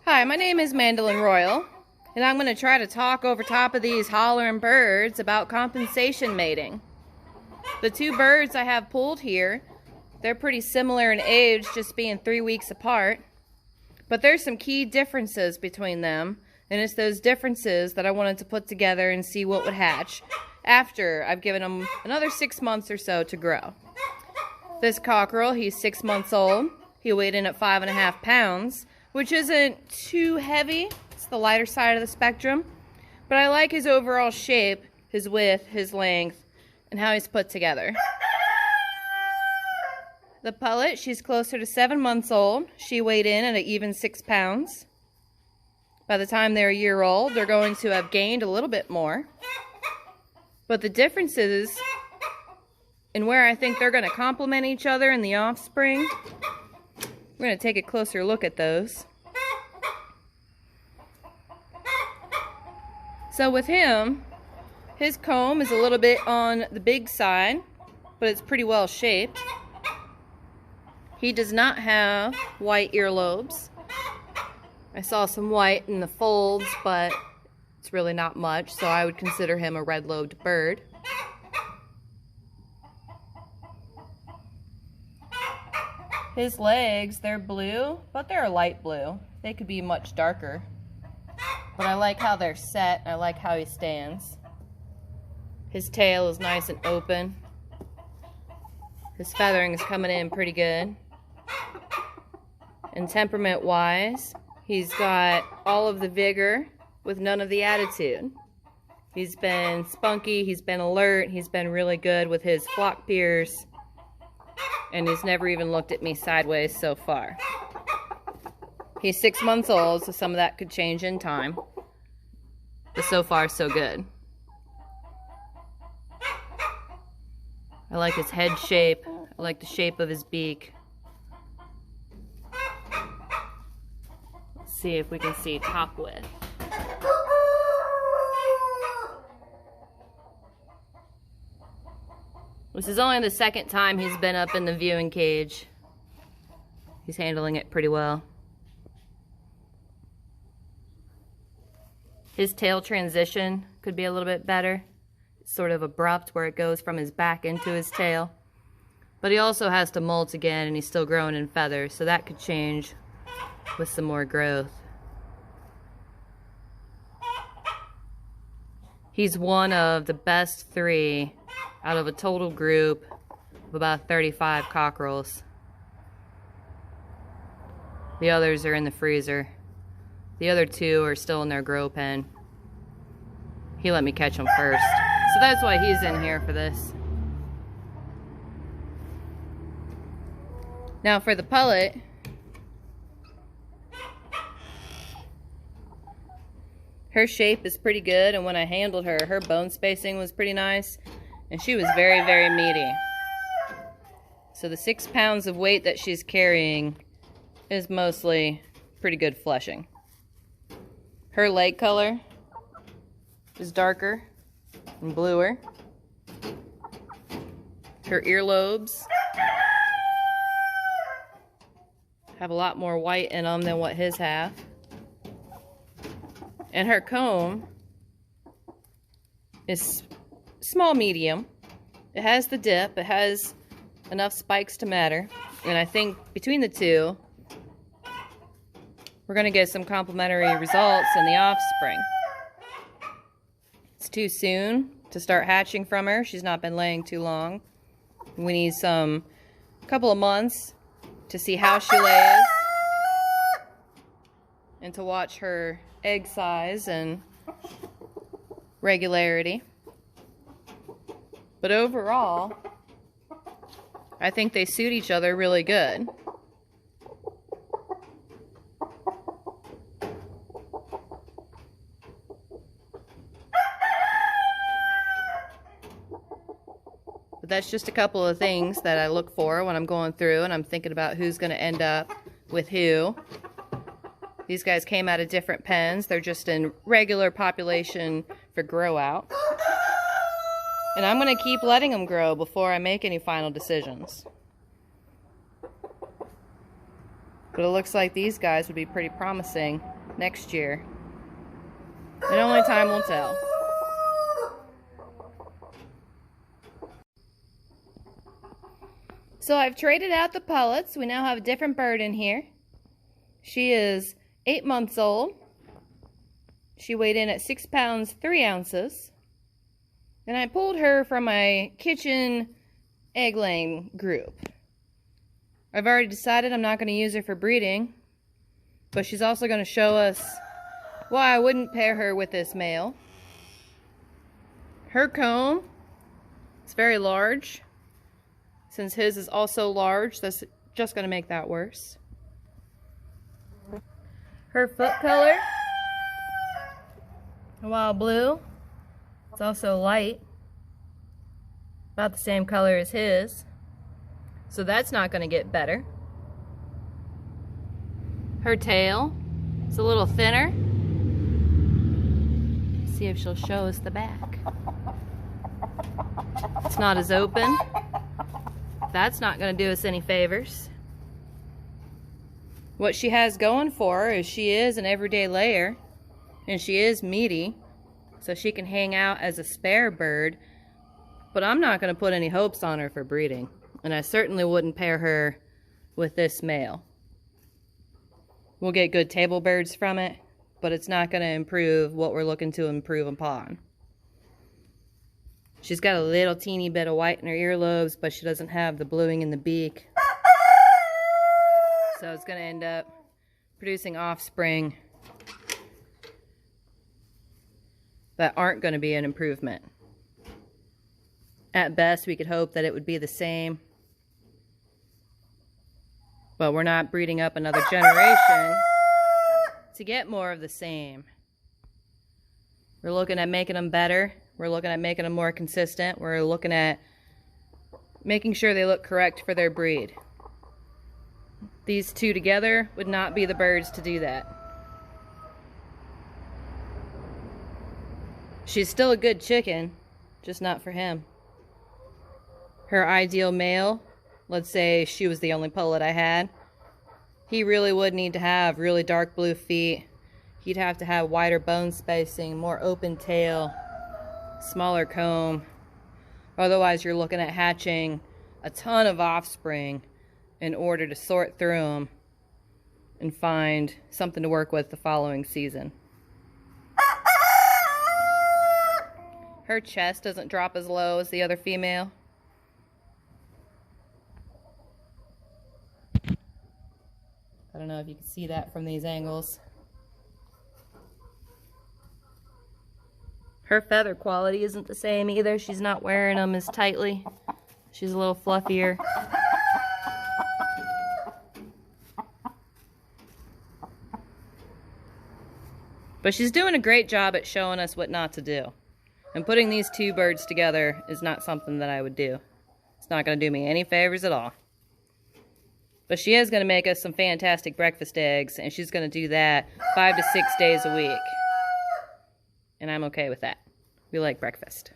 Hi, my name is Mandolin Royal, and I'm going to try to talk over top of these hollering birds about compensation mating. The two birds I have pulled here, they're pretty similar in age, just being 3 weeks apart. But there's some key differences between them, and it's those differences that I wanted to put together and see what would hatch after I've given them another 6 months or so to grow. This cockerel, he's 6 months old. He weighed in at 5.5 pounds, which isn't too heavy. It's the lighter side of the spectrum. But I like his overall shape, his width, his length, and how he's put together. The pullet, she's closer to 7 months old. She weighed in at an even 6 pounds. By the time they're a year old, they're going to have gained a little bit more. But the differences in where I think they're going to complement each other in the offspring, we're going to take a closer look at those. So with him, his comb is a little bit on the big side, but it's pretty well shaped. He does not have white earlobes. I saw some white in the folds, but it's really not much, so I would consider him a red-lobed bird. His legs, they're blue, but they're a light blue. They could be much darker. But I like how they're set. I like how he stands. His tail is nice and open. His feathering is coming in pretty good. And temperament-wise, he's got all of the vigor with none of the attitude. He's been spunky, he's been alert, he's been really good with his flock peers. And he's never even looked at me sideways so far. He's 6 months old, so some of that could change in time. But so far, so good. I like his head shape. I like the shape of his beak. Let's see if we can see top width. This is only the second time he's been up in the viewing cage. He's handling it pretty well. His tail transition could be a little bit better. It's sort of abrupt where it goes from his back into his tail. But he also has to molt again, and he's still growing in feathers, so that could change with some more growth. He's one of the best 3 out of a total group of about 35 cockerels. The others are in the freezer. The other 2 are still in their grow pen. He let me catch them first, so that's why he's in here for this. Now for the pullet, her shape is pretty good, and when I handled her, her bone spacing was pretty nice, and she was very, very meaty. So the 6 pounds of weight that she's carrying is mostly pretty good fleshing. Her leg color is darker and bluer. Her earlobes have a lot more white in them than what his have. And her comb is small medium. It has the dip. It has enough spikes to matter. And I think between the two, we're going to get some complementary results in the offspring. It's too soon to start hatching from her. She's not been laying too long. We need a couple of months to see how she lays and to watch her egg size and regularity. But overall, I think they suit each other really good. But that's just a couple of things that I look for when I'm going through and I'm thinking about who's going to end up with who. These guys came out of different pens. They're just in regular population for grow out. And I'm going to keep letting them grow before I make any final decisions. But it looks like these guys would be pretty promising next year. And only time will tell. So I've traded out the pullets. We now have a different bird in here. She is 8 months old. She weighed in at 6 pounds 3 ounces. And I pulled her from my kitchen egg laying group. I've already decided I'm not going to use her for breeding, but she's also going to show us why I wouldn't pair her with this male. Her comb is very large. Since his is also large, that's just going to make that worse. Her foot color, while blue, it's also light, about the same color as his, so that's not going to get better. Her tail is a little thinner. Let's see if she'll show us the back. It's not as open. That's not going to do us any favors. What she has going for her is she is an everyday layer, and she is meaty, so she can hang out as a spare bird, but I'm not going to put any hopes on her for breeding, and I certainly wouldn't pair her with this male. We'll get good table birds from it, but it's not going to improve what we're looking to improve upon. She's got a little teeny bit of white in her earlobes, but she doesn't have the bluing in the beak. So it's going to end up producing offspring that aren't going to be an improvement. At best, we could hope that it would be the same, but we're not breeding up another generation to get more of the same. We're looking at making them better. We're looking at making them more consistent. We're looking at making sure they look correct for their breed. These two together would not be the birds to do that. She's still a good chicken, just not for him. Her ideal male, let's say she was the only pullet I had, he really would need to have really dark blue feet. He'd have to have wider bone spacing, more open tail, smaller comb. Otherwise, you're looking at hatching a ton of offspring in order to sort through them and find something to work with the following season. Her chest doesn't drop as low as the other female. I don't know if you can see that from these angles. Her feather quality isn't the same either. She's not wearing them as tightly. She's a little fluffier. But she's doing a great job at showing us what not to do. And putting these two birds together is not something that I would do. It's not going to do me any favors at all. But she is going to make us some fantastic breakfast eggs, and she's going to do that 5 to 6 days a week. And I'm okay with that. We like breakfast.